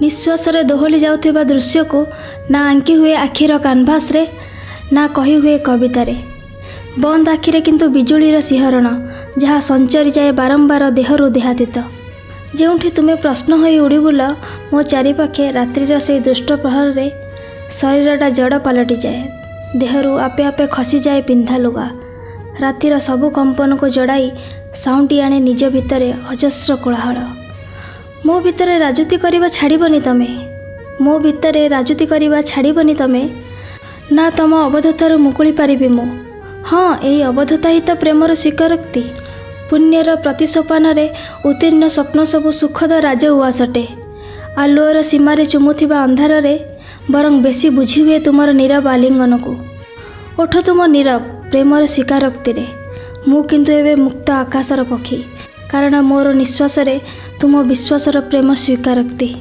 निश्वासरे दोहली जाउथिबा दृश्य को ना आंकी हुए आखिर कानभास रे, ना कही हुए कवितारे। बंद आखिरे किंतु बिजुलीर सिहरण जहाँ संचरी जाए बारंबार देहरु देहातीत। जोठी तुमे प्रश्न होई उड़ी बुल मो चारिपाखे रात्रिर से दुष्ट प्रहर रे शरीरटा जड़ पलटि जाए, देहरु आपे आपे खसी जाए पिंधा लुगा। रातिर सबु कंपन को जड़ाई साउंडी आने निज भितरे अजस्र कोलाहल। मो भितरे राजुती करवा छाड़बनी तमे, मो भितरे राजुती करवा छाड़बनी तमे, ना तम अबद्धतार मुकुली पारिबी मु। हाँ, यही अबद्धता ही तो प्रेमर स्वीकारोक्ति। पुण्यर प्रतिसोपान उत्तीर्ण स्वप्न सबु सुखद राज उआसटे। आलुअर सीमारे चुमुथिबा अंधार रे बरং बेसी बुझी हुए तुमर नीरव आलिंगन को। ओठ तुम नीरव प्रेमर स्वीकारोक्ति रे, मु किंतु एबे मुक्त आकाशर पक्षी, कारण मोर निश्वास रे तुम विश्वासर प्रेम स्वीकारोक्ति।